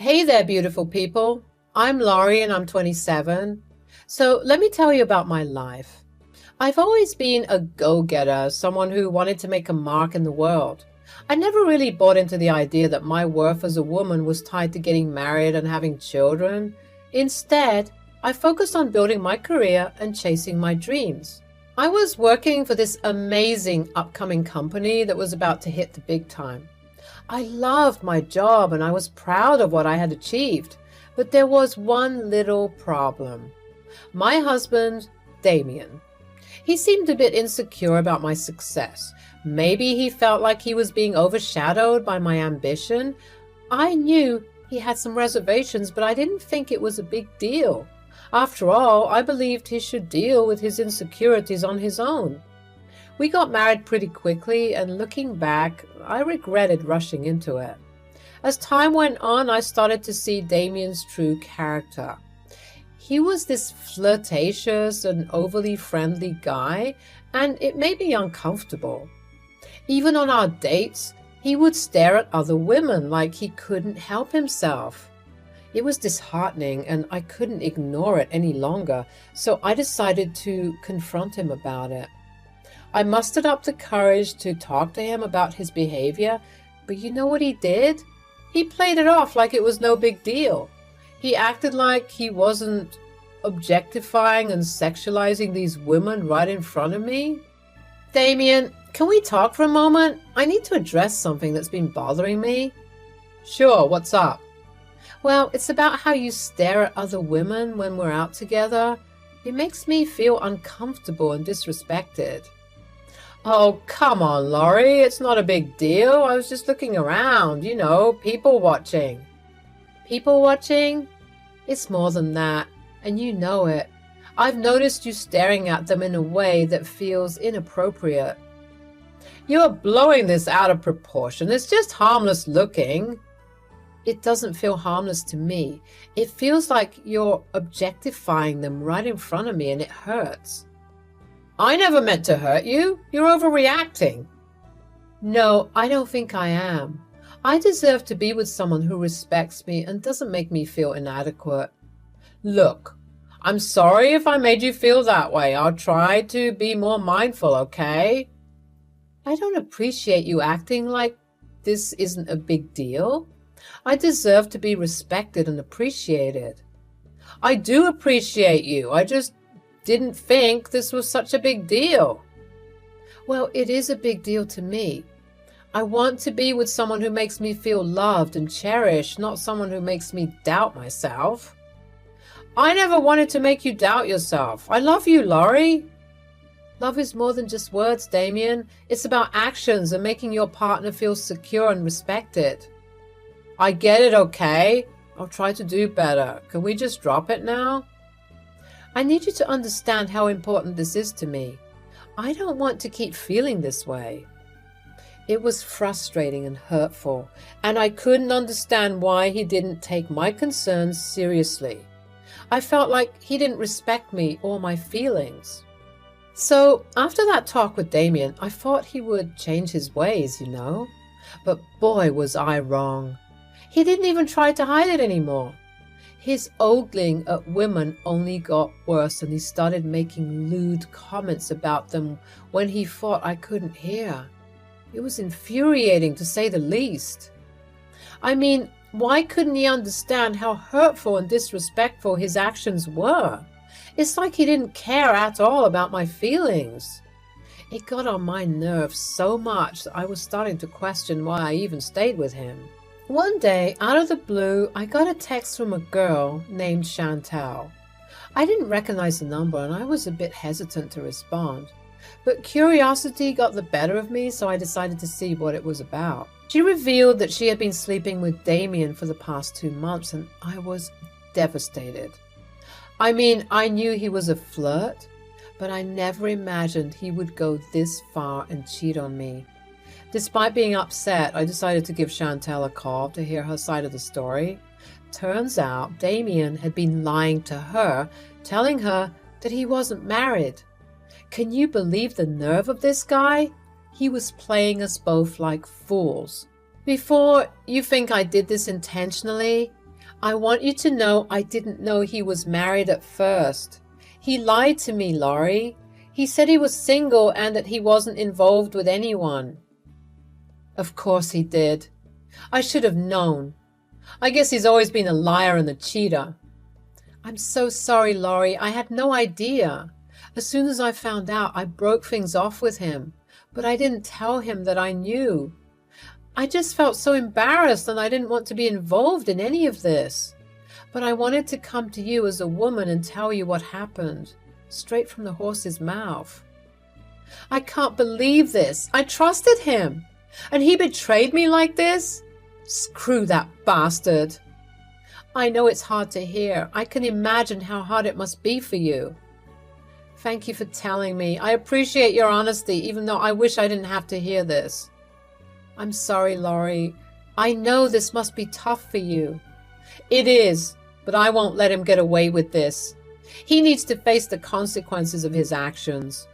Hey there, beautiful people. I'm Laurie and I'm 27. So let me tell you about my life. I've always been a go-getter, someone who wanted to make a mark in the world. I never really bought into the idea that my worth as a woman was tied to getting married and having children. Instead, I focused on building my career and chasing my dreams. I was working for this amazing upcoming company that was about to hit the big time. I loved my job and I was proud of what I had achieved, but there was one little problem. My husband, Damien. He seemed a bit insecure about my success. Maybe he felt like he was being overshadowed by my ambition. I knew he had some reservations, but I didn't think it was a big deal. After all, I believed he should deal with his insecurities on his own. We got married pretty quickly, and looking back, I regretted rushing into it. As time went on, I started to see Damien's true character. He was this flirtatious and overly friendly guy, and it made me uncomfortable. Even on our dates, he would stare at other women like he couldn't help himself. It was disheartening, and I couldn't ignore it any longer, so I decided to confront him about it. I mustered up the courage to talk to him about his behavior, but you know what he did? He played it off like it was no big deal. He acted like he wasn't objectifying and sexualizing these women right in front of me. Damien, can we talk for a moment? I need to address something that's been bothering me. Sure, what's up? Well, it's about how you stare at other women when we're out together. It makes me feel uncomfortable and disrespected. Oh, come on, Laurie. It's not a big deal. I was just looking around, people watching. People watching? It's more than that, and you know it. I've noticed you staring at them in a way that feels inappropriate. You're blowing this out of proportion. It's just harmless looking. It doesn't feel harmless to me. It feels like you're objectifying them right in front of me, and it hurts. I never meant to hurt you. You're overreacting. No, I don't think I am. I deserve to be with someone who respects me and doesn't make me feel inadequate. Look, I'm sorry if I made you feel that way. I'll try to be more mindful, okay? I don't appreciate you acting like this isn't a big deal. I deserve to be respected and appreciated. I do appreciate you. I just didn't think this was such a big deal. Well, it is a big deal to me. I want to be with someone who makes me feel loved and cherished, not someone who makes me doubt myself. I never wanted to make you doubt yourself. I love you, Laurie. Love is more than just words, Damien. It's about actions and making your partner feel secure and respected. I get it, okay? I'll try to do better. Can we just drop it now? I need you to understand how important this is to me. I don't want to keep feeling this way. It was frustrating and hurtful, and I couldn't understand why he didn't take my concerns seriously. I felt like he didn't respect me or my feelings. So after that talk with Damien, I thought he would change his ways, But boy, was I wrong. He didn't even try to hide it anymore. His ogling at women only got worse, and he started making lewd comments about them when he thought I couldn't hear. It was infuriating, to say the least. I mean, why couldn't he understand how hurtful and disrespectful his actions were? It's like he didn't care at all about my feelings. It got on my nerves so much that I was starting to question why I even stayed with him. One day, out of the blue, I got a text from a girl named Chantal. I didn't recognize the number and I was a bit hesitant to respond. But curiosity got the better of me, so I decided to see what it was about. She revealed that she had been sleeping with Damien for the past 2 months, and I was devastated. I mean, I knew he was a flirt, but I never imagined he would go this far and cheat on me. Despite being upset, I decided to give Chantal a call to hear her side of the story. Turns out Damien had been lying to her, telling her that he wasn't married. Can you believe the nerve of this guy? He was playing us both like fools. Before you think I did this intentionally, I want you to know I didn't know he was married at first. He lied to me, Laurie. He said he was single and that he wasn't involved with anyone. Of course he did. I should have known. I guess he's always been a liar and a cheater. I'm so sorry, Laurie. I had no idea. As soon as I found out, I broke things off with him, but I didn't tell him that I knew. I just felt so embarrassed and I didn't want to be involved in any of this. But I wanted to come to you as a woman and tell you what happened, straight from the horse's mouth. I can't believe this. I trusted him, and he betrayed me like this? Screw that bastard. I know it's hard to hear. I can imagine how hard it must be for you. Thank you for telling me. I appreciate your honesty, even though I wish I didn't have to hear this. I'm sorry, Laurie. I know this must be tough for you. It is, but I won't let him get away with this. He needs to face the consequences of his actions.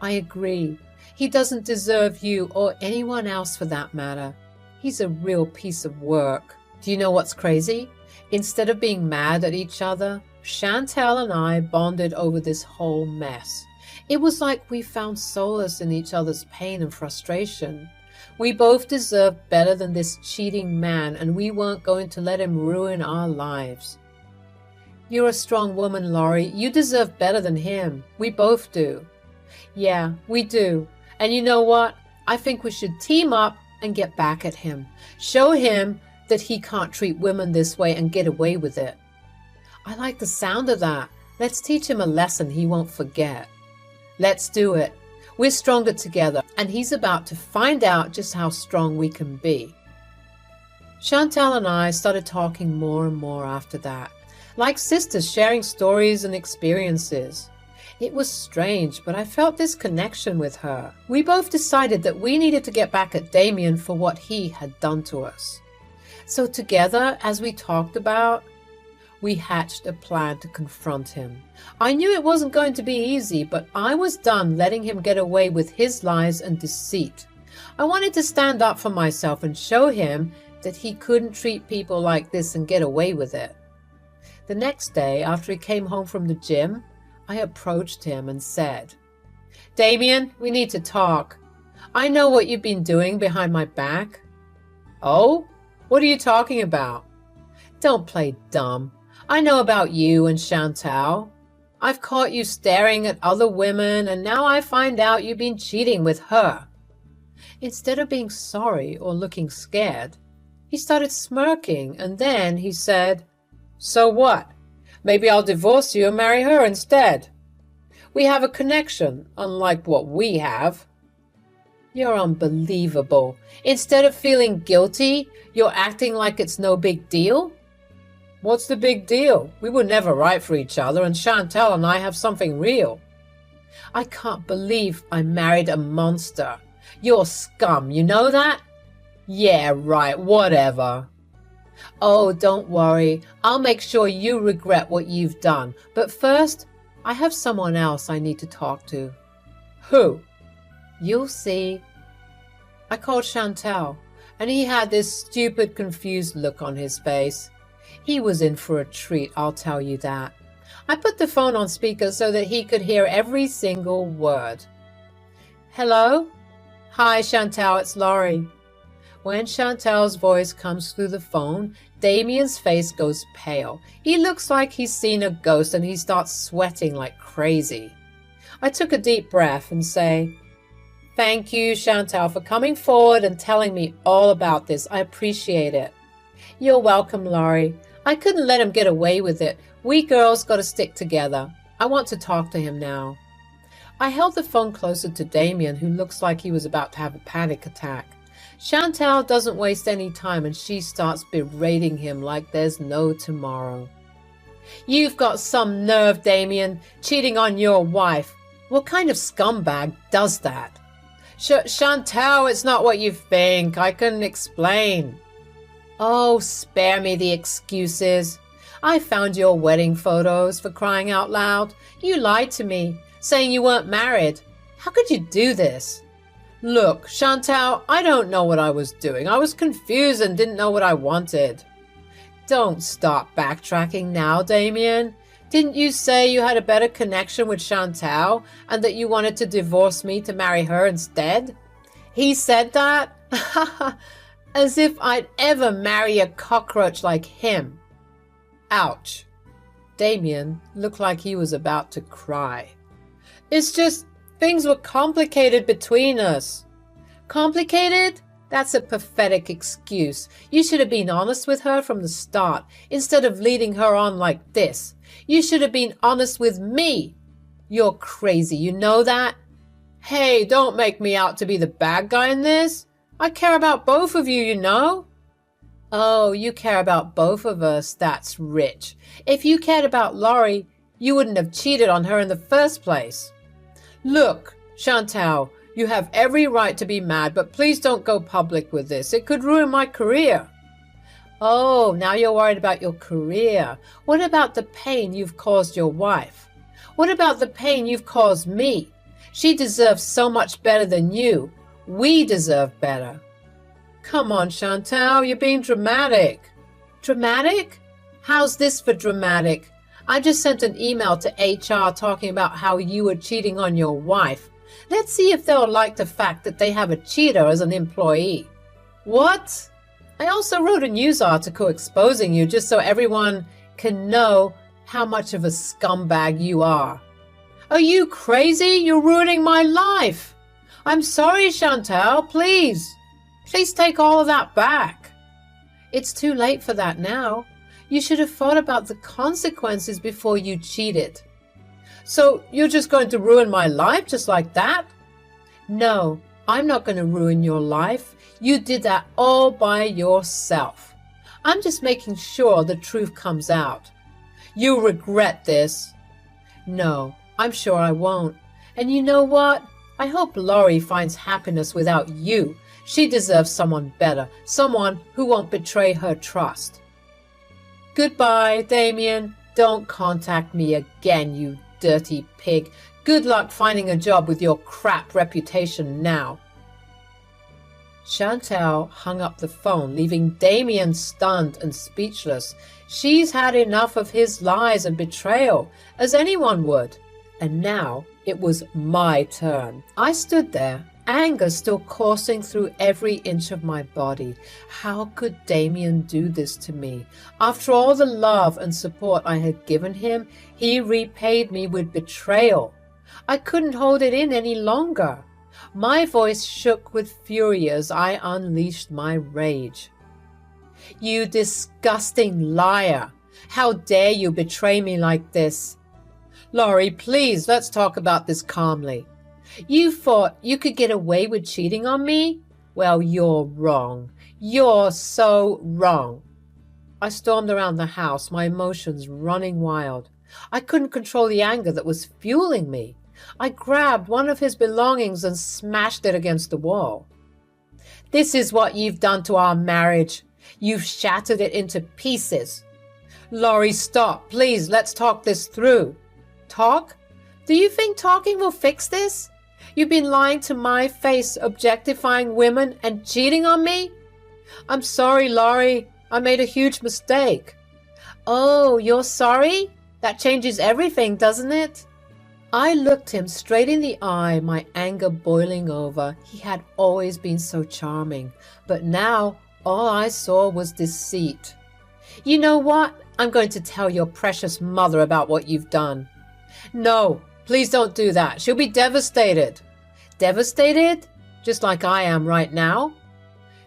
I agree. He doesn't deserve you or anyone else for that matter. He's a real piece of work. Do you know what's crazy? Instead of being mad at each other, Chantel and I bonded over this whole mess. It was like we found solace in each other's pain and frustration. We both deserved better than this cheating man, and we weren't going to let him ruin our lives. You're a strong woman, Laurie. You deserve better than him. We both do. Yeah, we do. And you know what? I think we should team up and get back at him. Show him that he can't treat women this way and get away with it. I like the sound of that. Let's teach him a lesson he won't forget. Let's do it. We're stronger together, and he's about to find out just how strong we can be. Chantal and I started talking more and more after that, like sisters sharing stories and experiences. It was strange, but I felt this connection with her. We both decided that we needed to get back at Damien for what he had done to us. So together, as we talked about, we hatched a plan to confront him. I knew it wasn't going to be easy, but I was done letting him get away with his lies and deceit. I wanted to stand up for myself and show him that he couldn't treat people like this and get away with it. The next day, after he came home from the gym, I approached him and said, Damien, we need to talk. I know what you've been doing behind my back. Oh? What are you talking about? Don't play dumb. I know about you and Chantal. I've caught you staring at other women, and now I find out you've been cheating with her. Instead of being sorry or looking scared, he started smirking, and then he said, So what? Maybe I'll divorce you and marry her instead. We have a connection, unlike what we have. You're unbelievable. Instead of feeling guilty, you're acting like it's no big deal? What's the big deal? We were never right for each other, and Chantal and I have something real. I can't believe I married a monster. You're scum, you know that? Yeah, right, whatever. Oh, don't worry. I'll make sure you regret what you've done. But first, I have someone else I need to talk to. Who? You'll see. I called Chantal, and he had this stupid, confused look on his face. He was in for a treat, I'll tell you that. I put the phone on speaker so that he could hear every single word. Hello? Hi, Chantal, it's Laurie. When Chantal's voice comes through the phone, Damien's face goes pale. He looks like he's seen a ghost, and he starts sweating like crazy. I took a deep breath and say, Thank you, Chantal, for coming forward and telling me all about this. I appreciate it. You're welcome, Laurie. I couldn't let him get away with it. We girls got to stick together. I want to talk to him now. I held the phone closer to Damien, who looks like he was about to have a panic attack. Chantal doesn't waste any time, and she starts berating him like there's no tomorrow. You've got some nerve, Damien, cheating on your wife. What kind of scumbag does that? Chantal, it's not what you think. I can explain. Oh, spare me the excuses. I found your wedding photos, for crying out loud. You lied to me, saying you weren't married. How could you do this? Look, Chantal, I don't know what I was doing. I was confused and didn't know what I wanted. Don't stop backtracking now, Damien. Didn't you say you had a better connection with Chantal and that you wanted to divorce me to marry her instead? He said that? As if I'd ever marry a cockroach like him. Ouch. Damien looked like he was about to cry. It's just things were complicated between us. Complicated? That's a pathetic excuse. You should have been honest with her from the start instead of leading her on like this. You should have been honest with me. You're crazy, you know that? Hey, don't make me out to be the bad guy in this. I care about both of you, you know? Oh, you care about both of us. That's rich. If you cared about Laurie, you wouldn't have cheated on her in the first place. Look, Chantal, you have every right to be mad, but please don't go public with this. It could ruin my career. Oh, now you're worried about your career. What about the pain you've caused your wife? What about the pain you've caused me? She deserves so much better than you. We deserve better. Come on, Chantal, you're being dramatic. Dramatic? How's this for dramatic? I just sent an email to HR talking about how you were cheating on your wife. Let's see if they'll like the fact that they have a cheater as an employee. What? I also wrote a news article exposing you just so everyone can know how much of a scumbag you are. Are you crazy? You're ruining my life. I'm sorry, Chantal, please. Please take all of that back. It's too late for that now. You should have thought about the consequences before you cheated. So you're just going to ruin my life just like that? No, I'm not going to ruin your life. You did that all by yourself. I'm just making sure the truth comes out. You'll regret this. No, I'm sure I won't. And you know what? I hope Laurie finds happiness without you. She deserves someone better, someone who won't betray her trust. Goodbye, Damien. Don't contact me again, you dirty pig. Good luck finding a job with your crap reputation now. Chantal hung up the phone, leaving Damien stunned and speechless. She's had enough of his lies and betrayal, as anyone would. And now it was my turn. I stood there, anger still coursing through every inch of my body. How could Damien do this to me? After all the love and support I had given him, he repaid me with betrayal. I couldn't hold it in any longer. My voice shook with fury as I unleashed my rage. You disgusting liar! How dare you betray me like this? Laurie, please, let's talk about this calmly. You thought you could get away with cheating on me? Well, you're wrong. You're so wrong. I stormed around the house, my emotions running wild. I couldn't control the anger that was fueling me. I grabbed one of his belongings and smashed it against the wall. This is what you've done to our marriage. You've shattered it into pieces. Laurie, stop. Please, let's talk this through. Talk? Do you think talking will fix this? You've been lying to my face, objectifying women and cheating on me? I'm sorry, Laurie. I made a huge mistake. Oh, you're sorry? That changes everything, doesn't it? I looked him straight in the eye, my anger boiling over. He had always been so charming, but now all I saw was deceit. You know what? I'm going to tell your precious mother about what you've done. No, please don't do that. She'll be devastated. Devastated? Just like I am right now?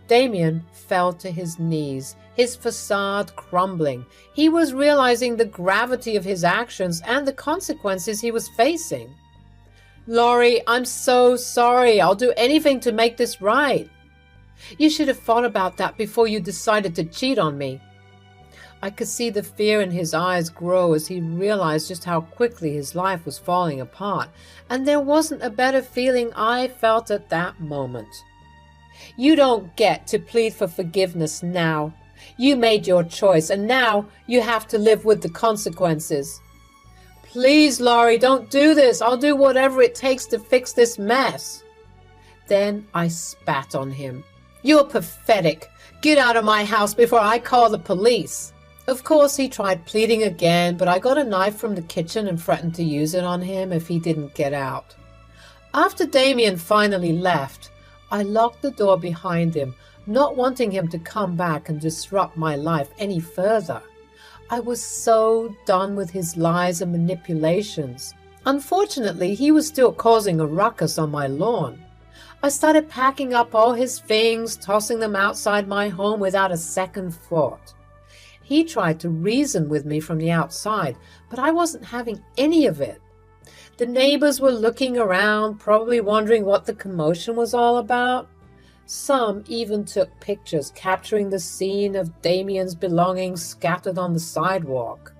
Damien fell to his knees, his facade crumbling. He was realizing the gravity of his actions and the consequences he was facing. Laurie, I'm so sorry. I'll do anything to make this right. You should have thought about that before you decided to cheat on me. I could see the fear in his eyes grow as he realized just how quickly his life was falling apart, and there wasn't a better feeling I felt at that moment. You don't get to plead for forgiveness now. You made your choice, and now you have to live with the consequences. Please, Laurie, don't do this. I'll do whatever it takes to fix this mess. Then I spat on him. You're pathetic. Get out of my house before I call the police. Of course, he tried pleading again, but I got a knife from the kitchen and threatened to use it on him if he didn't get out. After Damien finally left, I locked the door behind him, not wanting him to come back and disrupt my life any further. I was so done with his lies and manipulations. Unfortunately, he was still causing a ruckus on my lawn. I started packing up all his things, tossing them outside my home without a second thought. He tried to reason with me from the outside, but I wasn't having any of it. The neighbors were looking around, probably wondering what the commotion was all about. Some even took pictures capturing the scene of Damien's belongings scattered on the sidewalk.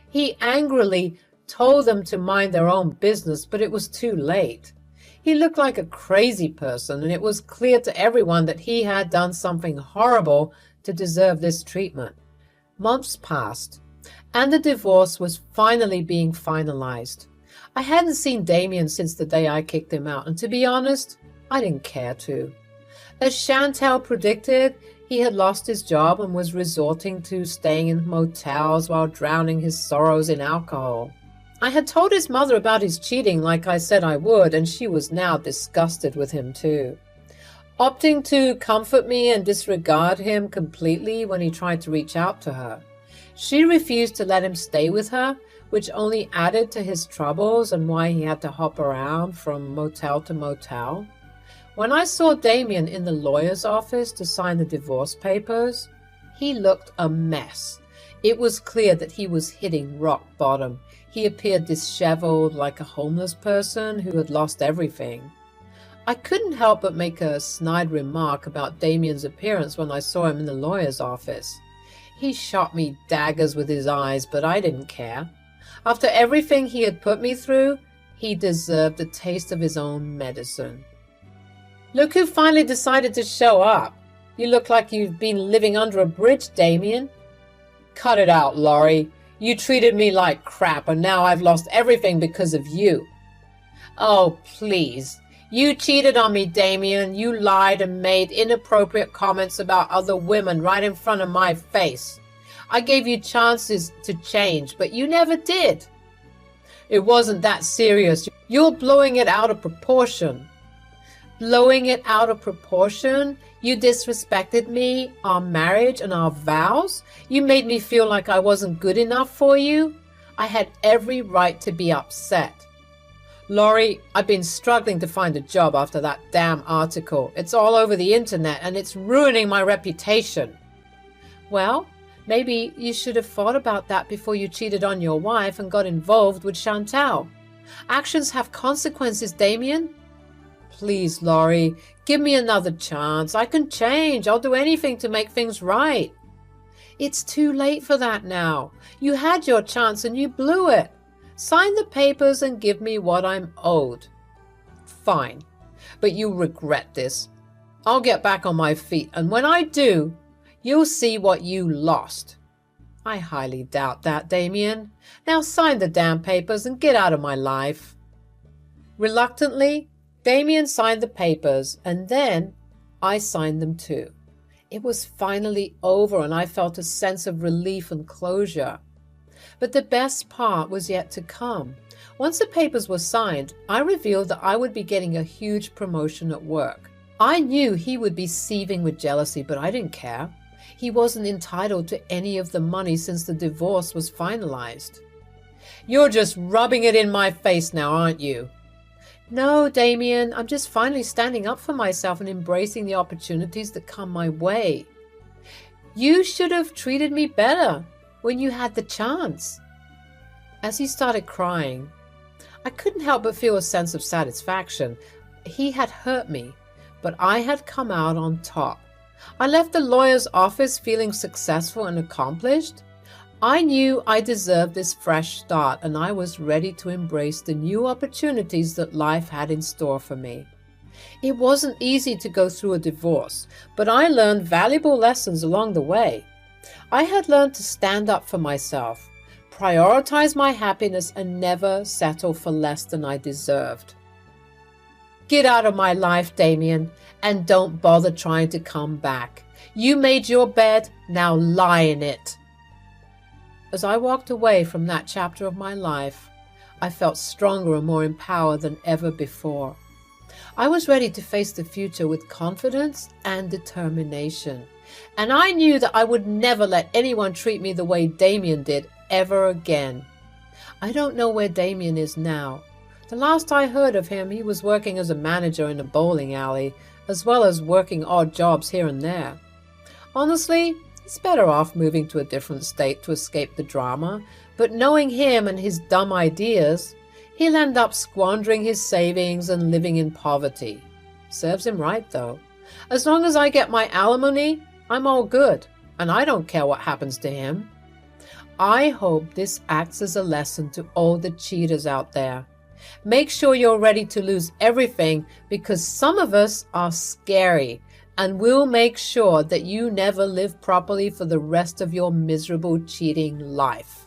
He angrily told them to mind their own business, but it was too late. He looked like a crazy person, and it was clear to everyone that he had done something horrible to deserve this treatment. Months passed, and the divorce was finally being finalized. I hadn't seen Damien since the day I kicked him out, and to be honest, I didn't care to. As Chantal predicted, he had lost his job and was resorting to staying in motels while drowning his sorrows in alcohol. I had told his mother about his cheating like I said I would, and she was now disgusted with him too. Opting to comfort me and disregard him completely when he tried to reach out to her. She refused to let him stay with her, which only added to his troubles and why he had to hop around from motel to motel. When I saw Damien in the lawyer's office to sign the divorce papers, he looked a mess. It was clear that he was hitting rock bottom. He appeared disheveled, like a homeless person who had lost everything. I couldn't help but make a snide remark about Damien's appearance when I saw him in the lawyer's office. He shot me daggers with his eyes, but I didn't care. After everything he had put me through, he deserved a taste of his own medicine. Look who finally decided to show up. You look like you've been living under a bridge, Damien. Cut it out, Laurie. You treated me like crap, and now I've lost everything because of you. Oh, please. You cheated on me, Damien. You lied and made inappropriate comments about other women right in front of my face. I gave you chances to change, but you never did. It wasn't that serious. You're blowing it out of proportion. Blowing it out of proportion? You disrespected me, our marriage, and our vows? You made me feel like I wasn't good enough for you? I had every right to be upset. Laurie, I've been struggling to find a job after that damn article. It's all over the internet and it's ruining my reputation. Well, maybe you should have thought about that before you cheated on your wife and got involved with Chantal. Actions have consequences, Damien. Please, Laurie, give me another chance. I can change. I'll do anything to make things right. It's too late for that now. You had your chance and you blew it. Sign the papers and give me what I'm owed. Fine, but you'll regret this. I'll get back on my feet, and when I do, you'll see what you lost. I highly doubt that, Damien. Now sign the damn papers and get out of my life. Reluctantly, Damien signed the papers, and then I signed them too. It was finally over, and I felt a sense of relief and closure. But the best part was yet to come. Once the papers were signed, I revealed that I would be getting a huge promotion at work. I knew he would be seething with jealousy, but I didn't care. He wasn't entitled to any of the money since the divorce was finalized. You're just rubbing it in my face now, aren't you? No, Damien, I'm just finally standing up for myself and embracing the opportunities that come my way. You should have treated me better when you had the chance. As he started crying, I couldn't help but feel a sense of satisfaction. He had hurt me, but I had come out on top. I left the lawyer's office feeling successful and accomplished. I knew I deserved this fresh start, and I was ready to embrace the new opportunities that life had in store for me. It wasn't easy to go through a divorce, but I learned valuable lessons along the way. I had learned to stand up for myself, prioritize my happiness, and never settle for less than I deserved. Get out of my life, Damien, and don't bother trying to come back. You made your bed, now lie in it. As I walked away from that chapter of my life, I felt stronger and more empowered than ever before. I was ready to face the future with confidence and determination. And I knew that I would never let anyone treat me the way Damien did ever again. I don't know where Damien is now. The last I heard of him, he was working as a manager in a bowling alley, as well as working odd jobs here and there. Honestly, he's better off moving to a different state to escape the drama, but knowing him and his dumb ideas, he'll end up squandering his savings and living in poverty. Serves him right, though. As long as I get my alimony, I'm all good, and I don't care what happens to him. I hope this acts as a lesson to all the cheaters out there. Make sure you're ready to lose everything, because some of us are scary, and we'll make sure that you never live properly for the rest of your miserable cheating life.